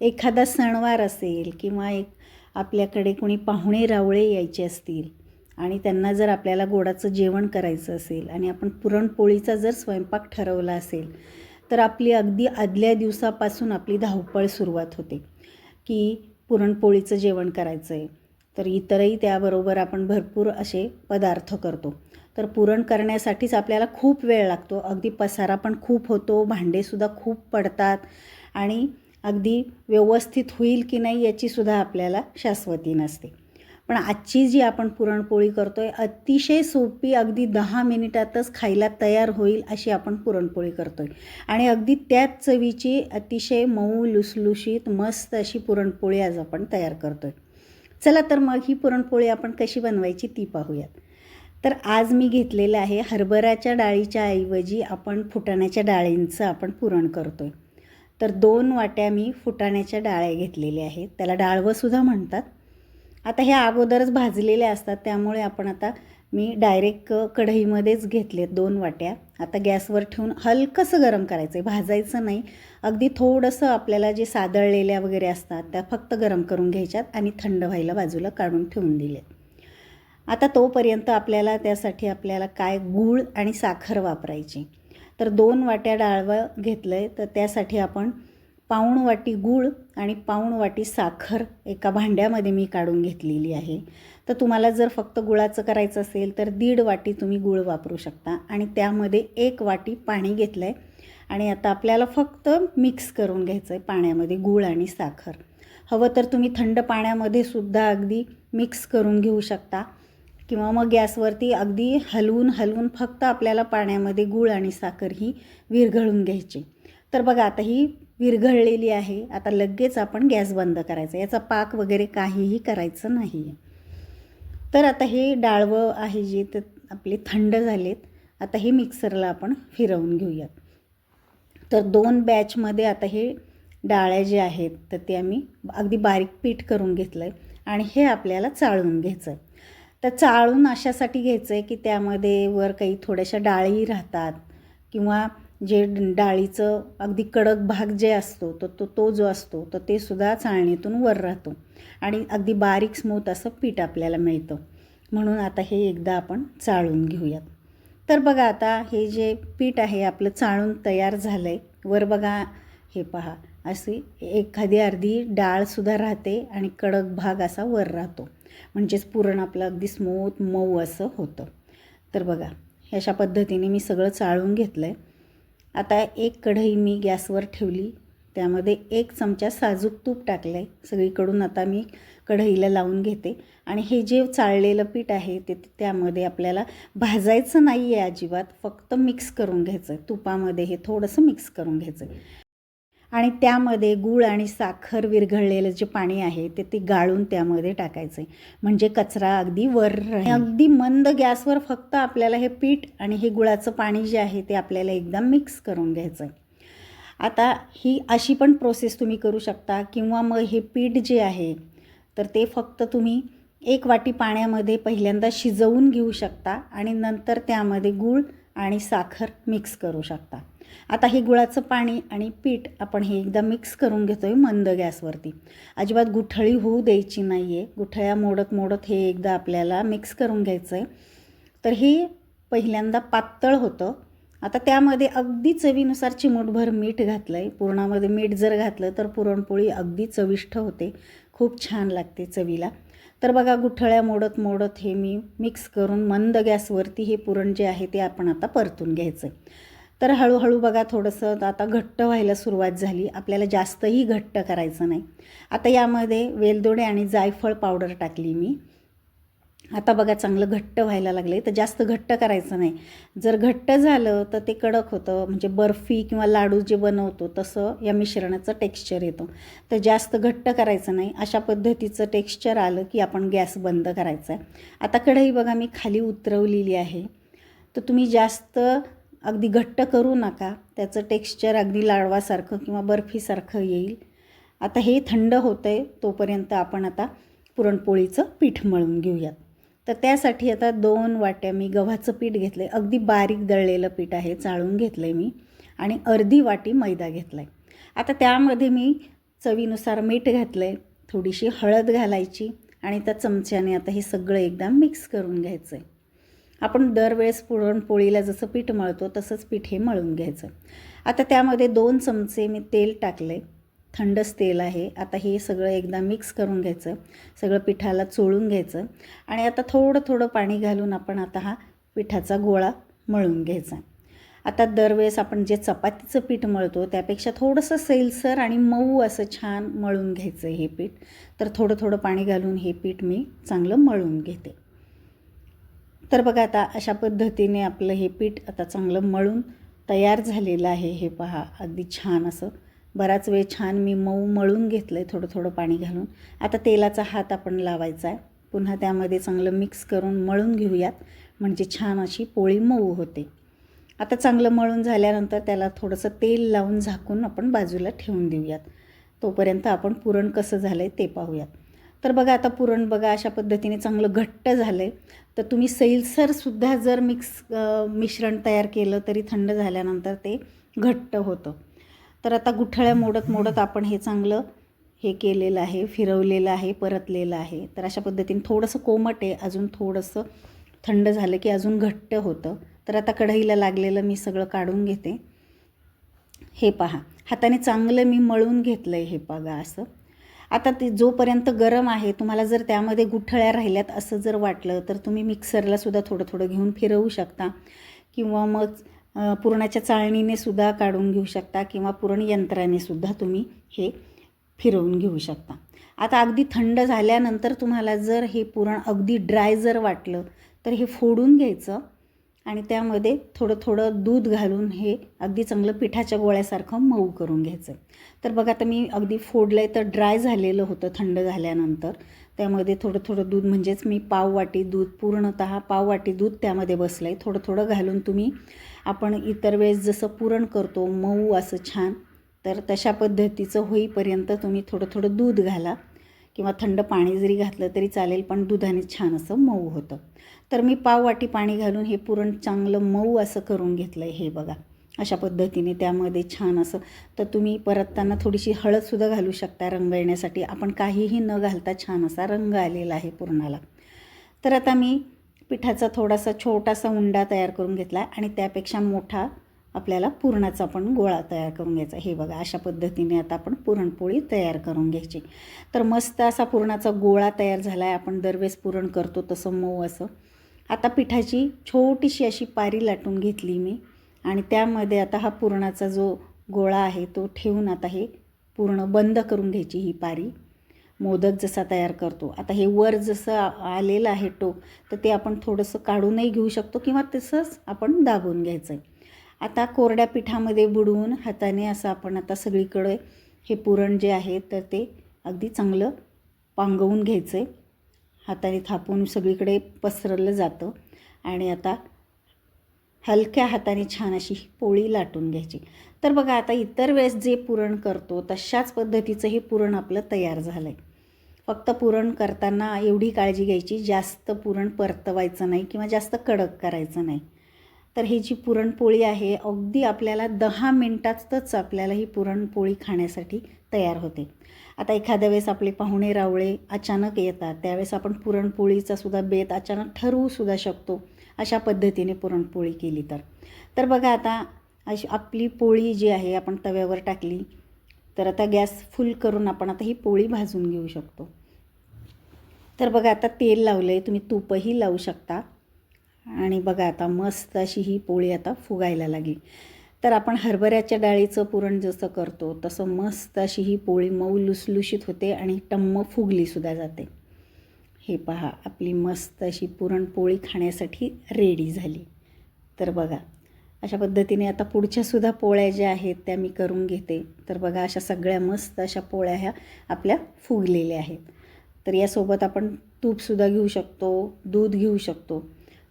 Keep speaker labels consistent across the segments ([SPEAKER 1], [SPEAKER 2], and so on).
[SPEAKER 1] एखादा सणवार असेल किंवा आपल्याकडे कोणी पाहुणे रावळे यायचे असतील आणि त्यांना जर आपल्याला गोडाचं जेवण करायचं असेल आणि आपण पुरणपोळीचा जर स्वयंपाक ठरवला असेल तर आपली अगदी आदल्या दिवसापासून आपली धावपळ सुरुवात होते की पुरणपोळीचं जेवण करायचं आहे. तर इतरही त्याबरोबर आपण भरपूर असे पदार्थ करतो. तर पुरण करण्यासाठीच आपल्याला खूप वेळ लागतो. अगदी पसारा पण खूप होतो, भांडेसुद्धा खूप पडतात आणि अगदी व्यवस्थित होईल की नाही याचीसुद्धा आपल्याला शाश्वती नसते. पण आजची जी आपण पुरणपोळी करतो आहे अतिशय सोपी, अगदी 10 मिनिटातच खायला तयार होईल अशी आपण पुरणपोळी करतो आहे आणि अगदी त्याच चवीची अतिशय मऊ लुसलुशीत मस्त अशी पुरणपोळी आज आपण तयार करतो आहे. चला तर मग ही पुरणपोळी आपण कशी बनवायची ती पाहूयात. तर आज मी घेतलेलं आहे हरभऱ्याच्या डाळीच्या ऐवजी आपण फुटाण्याच्या डाळींचं आपण पुरण करतो आहे. तर 2 वाट्या मी फुटाण्याच्या डाळ्या घेतलेल्या आहेत, त्याला डाळवंसुद्धा म्हणतात. आता ह्या अगोदरच भाजलेल्या असतात त्यामुळे आपण आता मी डायरेक्ट कढईमध्येच घेतलेत 2 वाट्या. आता गॅसवर ठेवून हलकंसं गरम करायचं आहे, भाजायचं नाही. अगदी थोडंसं आपल्याला जे सादळलेल्या वगैरे असतात त्या फक्त गरम करून घ्यायच्यात आणि थंड व्हायला बाजूला काढून ठेवून दिले. आता तोपर्यंत त्यासाठी आपल्याला काय गूळ आणि साखर वापरायची. तर 2 वाट्या डाळवं घेतलं आहे तर त्यासाठी आपण पाऊण वाटी गूळ आणि पाऊण वाटी साखर एका भांड्यामध्ये मी काढून घेतलेली आहे. तर तुम्हाला जर फक्त गुळाचं करायचं असेल तर 1.5 वाटी तुम्ही गूळ वापरू शकता आणि त्यामध्ये 1 वाटी पाणी घेतलं आहे आणि आता आपल्याला फक्त मिक्स करून घ्यायचं आहे पाण्यामध्ये गूळ आणि साखर. हवं तर तुम्ही थंड पाण्यामध्ये सुद्धा अगदी मिक्स करून घेऊ शकता किंवा मग गॅसवरती अगदी हलवून फक्त आपल्याला पाण्यामध्ये गूळ आणि साखर ही विरघळून घ्यायची. तर बघा आता ही विरघळलेली आहे. आता लगेच आपण गॅस बंद करायचा, याचा पाक वगैरे काहीही करायचं नाही. तर आता हे डाळवं आहे जे तर आपले थंड झालेत. आता हे मिक्सरला आपण फिरवून घेऊयात. तर 2 बॅचमध्ये आता हे डाळ्या जे आहेत तर ते आम्ही अगदी बारीक पीठ करून घेतलं आहे आणि हे आपल्याला चाळून घ्यायचं आहे. तर चाळून अशासाठी घ्यायचं आहे की त्यामध्ये वर काही थोड्याशा डाळी राहतात किंवा जे डाळीचं अगदी कडक भाग जे असतो तो जो असतो तर ते सुद्धा चाळणीतून वर राहतो आणि अगदी बारीक स्मूथ असं पीठ आपल्याला मिळतं. म्हणून आता हे एकदा आपण चाळून घेऊयात. तर बघा आता हे जे पीठ आहे आपलं चाळून तयार झालं आहे. वर बघा हे पहा अशी एखादी अर्धी डाळसुद्धा राहते आणि कडक भाग असा वर राहतो, म्हणजेच पुरण आपलं अगदी स्मूथ मऊ असं होतं. तर बघा अशा पद्धतीने मी सगळं चाळून घेतलं आहे. आता एक कढई मी गॅसवर ठेवली, त्यामध्ये 1 चमचा साजूक तूप टाकलं आहे सगळीकडून. आता मी कढईला लावून घेते आणि हे जे चाळलेलं पीठ आहे ते त्यामध्ये आपल्याला भाजायचं नाही आहे अजिबात, फक्त मिक्स करून घ्यायचं आहे. तुपामध्ये हे थोडंसं मिक्स करून घ्यायचं आहे आणि त्यामध्ये गूळ आणि साखर विरघळलेलं जे पाणी आहे ते गाळून त्यामध्ये टाकायचं आहे, म्हणजे कचरा अगदी वर राहील. अगदी मंद गॅसवर फक्त आपल्याला हे पीठ आणि हे गुळाचं पाणी जे आहे ते आपल्याला एकदम मिक्स करून घ्यायचं आहे. आता ही अशी पण प्रोसेस तुम्ही करू शकता किंवा मग हे पीठ जे आहे तर ते फक्त तुम्ही 1 वाटी पाण्यामध्ये पहिल्यांदा शिजवून घेऊ शकता आणि नंतर त्यामध्ये गूळ आणि साखर मिक्स करू शकता. आता हे गुळाचं पाणी आणि पीठ आपण हे एकदा मिक्स करून घेतो आहे मंद गॅसवरती. अजिबात गुठळी होऊ द्यायची नाही आहे. गुठळ्या मोडत हे एकदा आपल्याला मिक्स करून घ्यायचं आहे. तर हे पहिल्यांदा पातळ होतं. आता त्यामध्ये अगदी चवीनुसार चिमूटभर मीठ घातलं आहे. पुरणामध्ये मीठ जर घातलं तर पुरणपोळी अगदी चविष्ट होते, खूप छान लागते चवीला. तर बघा गुठळ्या मोडत हे मी मिक्स करून मंद गॅसवरती हे पुरण जे आहे ते आपण आता परतून घ्यायचं आहे. तर हळूहळू बघा थोडंसं आता घट्ट व्हायला सुरुवात झाली. आपल्याला जास्तही घट्ट करायचं नाही. आता यामध्ये वेलदोडे आणि जायफळ पावडर टाकली मी. आता बघा चांगलं घट्ट व्हायला लागले, तर जास्त घट्ट करायचं नाही. जर घट्ट झालं तर ते कडक होतं, म्हणजे बर्फी किंवा लाडू जे बनवतो तसं या मिश्रणाचं टेक्स्चर येतं. तर जास्त घट्ट करायचं नाही. अशा पद्धतीचं टेक्स्चर आलं की आपण गॅस बंद करायचा आहे. आता कढई बघा मी खाली उतरवलेली आहे. तर तुम्ही जास्त अगदी घट्ट करू नका, त्याचं टेक्स्चर अगदी लाडवासारखं किंवा बर्फीसारखं येईल. आता हे थंड होतं आहे तोपर्यंत आपण आता पुरणपोळीचं पीठ मळून घेऊयात. तर त्यासाठी आता 2 वाट्या मी गव्हाचं पीठ घेतलं आहे, अगदी बारीक दळलेलं पीठ आहे, चाळून घेतलं आहे मी आणि अर्धी वाटी मैदा घेतला आहे. आता त्यामध्ये मी चवीनुसार मीठ घातलं आहे, थोडीशी हळद घालायची आणि त्या चमच्याने आता हे सगळं एकदा मिक्स करून घ्यायचं आहे. आपण दरवेळेस पुरणपोळीला जसं पीठ मळतो तसंच पीठ हे मळून घ्यायचं. आता त्यामध्ये 2 चमचे मी तेल टाकले, थंडच तेल आहे. आता हे सगळं एकदा मिक्स करून घ्यायचं, सगळं पिठाला चोळून घ्यायचं आणि आता थोडं थोडं पाणी घालून आपण आता हा पिठाचा गोळा मळून घ्यायचा. आता दरवेळेस आपण जे चपातीचं पीठ मळतो त्यापेक्षा थोडंसं सैलसर आणि मऊ असं छान मळून घ्यायचं हे पीठ. तर थोडं थोडं पाणी घालून हे पीठ मी चांगलं मळून घेते. तर बघा आता अशा पद्धतीने आपलं हे पीठ आता चांगलं मळून तयार झालेलं आहे. हे पहा, अगदी छान असं बराच वेळ छान मी मऊ मळून घेतलं आहे थोडं थोडं पाणी घालून. आता तेलाचा हात आपण लावायचा आहे, पुन्हा त्यामध्ये चांगलं मिक्स करून मळून घेऊयात, म्हणजे छान अशी पोळी मऊ होते. आता चांगलं मळून झाल्यानंतर त्याला थोडंसं तेल लावून झाकून आपण बाजूला ठेवून देऊयात. तोपर्यंत आपण पुरण कसं झालं आहे ते पाहूयात. तर बघा आता पुरण बघा अशा पद्धतीने चांगलं घट्ट झालं आहे. तर तुम्ही सैलसरसुद्धा जर मिश्रण तयार केलं तरी थंड झाल्यानंतर ते घट्ट होतं. तर आता गुठळ्या मोडत मोडत आपण हे चांगलं हे केलेलं आहे, फिरवलेलं आहे, परतलेलं आहे. तर अशा पद्धतीने थोडंसं कोमट आहे, अजून थोडंसं थंड झालं की अजून घट्ट होतं. तर आता कढईला लागलेलं मी सगळं काढून घेते. हे पहा, हाताने चांगलं मी मळून घेतलं आहे हे बघा असं. आता ते जोपर्यंत गरम आहे, तुम्हाला जर त्यामध्ये गुठळ्या राहिल्यात असं जर वाटलं तर तुम्ही मिक्सरलासुद्धा थोडं थोडं घेऊन फिरवू शकता किंवा मग पुरणाच्या चाळणीने सुद्धा काढून घेऊ शकता किंवा पुरण यंत्राने सुद्धा तुम्ही हे फिरवून घेऊ शकता. आता अगदी थंड झाल्यानंतर तुम्हाला जर हे पुरण अगदी ड्राय जर वाटलं तर हे फोडून घ्यायचं आणि त्यामध्ये थोडं थोडं दूध घालून हे अगदी चांगलं पिठाच्या गोळ्यासारखं मऊ करून घ्यायचं. तर बघा आता मी अगदी फोडलं आहे, तर ड्राय झालेलं होतं थंड झाल्यानंतर. त्यामध्ये थोडं थोडं दूध, म्हणजेच मी पाववाटी दूध, पूर्णतः पाववाटी दूध त्यामध्ये बसलं आहे. थोडं थोडं घालून तुम्ही आपण इतर वेळेस जसं पुरण करतो मऊ असं छान, तर तशा पद्धतीचं होईपर्यंत तुम्ही थोडं थोडं दूध घाला किंवा थंड पाणी जरी घातलं तरी चालेल, पण दुधाने छान असं मऊ होतं. तर मी पाववाटी पाणी घालून हे पुरण चांगलं मऊ असं करून घेतलं आहे. हे बघा अशा पद्धतीने त्यामध्ये छान असं. तर तुम्ही परतताना थोडीशी हळदसुद्धा घालू शकता रंग येण्यासाठी. आपण काहीही न घालता छान असा रंग आलेला आहे पुरणाला. तर आता मी पिठाचा थोडासा छोटासा उंडा तयार करून घेतला आणि त्यापेक्षा मोठा आपल्याला पुरणाचा पण गोळा तयार करून घ्यायचा. हे बघा अशा पद्धतीने आता आपण पुरणपोळी तयार करून घ्यायची. तर मस्त असा पुरणाचा गोळा तयार झाला आहे. आपण दरवेळेस पुरण करतो तसं मऊ असं. आता पिठाची छोटीशी अशी पारी लाटून घेतली मी आणि त्यामध्ये आता हा पुरणाचा जो गोळा आहे तो ठेवून आता हे पूर्ण बंद करून घ्यायची ही पारी. मोदक जसा तयार करतो, आता हे वर जसं आलेलं आहे टोक, तर ते आपण थोडंसं काढूनही घेऊ शकतो किंवा तसंच आपण दाबून घ्यायचं आहे. आता कोरड्या पिठामध्ये बुडवून हाताने असं आपण आता सगळीकडे हे पुरण जे आहे तर ते अगदी चांगलं पांगवून घ्यायचं आहे. हाताने थापून सगळीकडे पसरलं जातं आणि आता हलक्या हाताने छान अशी पोळी लाटून घ्यायची. तर बघा आता इतर वेळेस जे पुरण करतो तशाच पद्धतीचं हे पुरण आपलं तयार झालं आहे. फक्त पुरण करताना एवढी काळजी घ्यायची, जास्त पुरण परतवायचं नाही किंवा जास्त कडक करायचं नाही. तर ही जी पुरणपोळी आहे अगदी आपल्याला 10 मिनटातच आपल्याला ही पुरणपोळी खाण्यासाठी तयार होते. आता एखाद्या वेळेस आपले पाहुणे रावळे अचानक येतात, त्यावेळेस आपण पुरणपोळीचा सुद्धा बेत अचानक ठरवूसुद्धा शकतो अशा पद्धतीने पुरणपोळी केली तर. तर बघा आता अशी आपली पोळी जी आहे आपण तव्यावर टाकली, तर आता गॅस फुल करून आपण आता ही पोळी भाजून घेऊ शकतो. तर बघा आता तेल लावलं आहे, तुम्ही तूपही लावू शकता आणि बघा आता मस्त अशी ही पोळी आता फुगायला लागली. तर आपण हरभऱ्याच्या डाळीचं पुरण जसं करतो तसं मस्त अशी ही पोळी मऊ लुसलुशीत होते आणि टम्म फुगलीसुद्धा जाते. हे पहा आपली मस्त अशी पुरणपोळी खाण्यासाठी रेडी झाली. तर बघा अशा पद्धतीने आता पुढच्यासुद्धा पोळ्या ज्या आहेत त्या मी करून घेते. तर बघा अशा सगळ्या मस्त अशा पोळ्या ह्या आपल्या फुगलेल्या आहेत. तर यासोबत आपण तूपसुद्धा घेऊ शकतो, दूध घेऊ शकतो.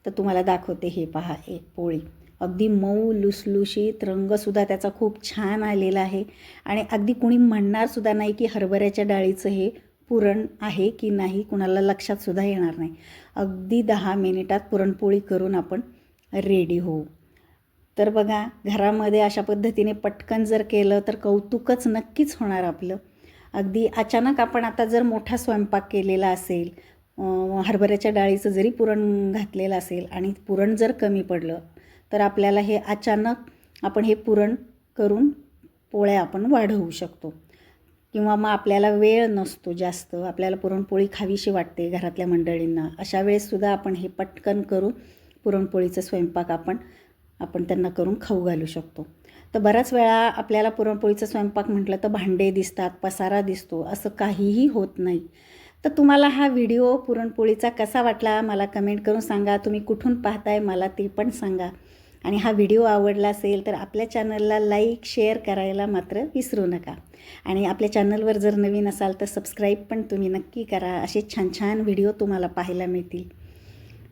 [SPEAKER 1] तर तुम्हाला दाखवते. हे पहा एक पोळी अगदी मऊ लुसलुशीत, रंगसुद्धा त्याचा खूप छान आलेला आहे आणि अगदी कुणी म्हणणारसुद्धा नाही की हरभऱ्याच्या डाळीचं हे पुरण आहे की नाही, कुणाला लक्षातसुद्धा येणार नाही. अगदी 10 मिनिटात पुरणपोळी करून आपण रेडी होऊ. तर बघा घरामध्ये अशा पद्धतीने पटकन जर केलं तर कौतुकच नक्कीच होणार आपलं. अगदी अचानक आपण आता जर मोठा स्वयंपाक केलेला असेल, हरभऱ्याच्या डाळीचं जरी पुरण घातलेलं असेल आणि पुरण जर कमी पडलं तर आपल्याला हे अचानक आपण हे पुरण करून पोळ्या आपण वाढवू शकतो. किंवा मग आपल्याला वेळ नसतो जास्त, आपल्याला पुरणपोळी खावीशी वाटते घरातल्या मंडळींना, अशा वेळेससुद्धा आपण हे पटकन करून पुरणपोळीचा स्वयंपाक आपण त्यांना करून खाऊ घालू शकतो. तर बऱ्याच वेळा आपल्याला पुरणपोळीचा स्वयंपाक म्हटलं तर भांडे दिसतात, पसारा दिसतो, असं काहीही होत नाही. तर तुम्हाला हा व्हिडिओ पुरणपोळीचा कसा वाटला मला कमेंट करून सांगा. तुम्ही कुठून पाहताय मला ते पण सांगा. आणि हा व्हिडिओ आवडला असेल तर आपल्या चॅनलला लाईक शेअर करायला मात्र विसरू नका. आणि आपल्या चॅनलवर जर नवीन असाल तर सबस्क्राईब पण तुम्ही नक्की करा. असे छान छान व्हिडिओ तुम्हाला पाहायला मिळतील.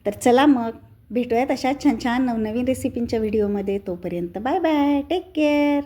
[SPEAKER 1] तर चला मग भेटूयात अशा छान छान नवनवीन रेसिपींच्या व्हिडिओमध्ये. तोपर्यंत बाय बाय, टेक केअर.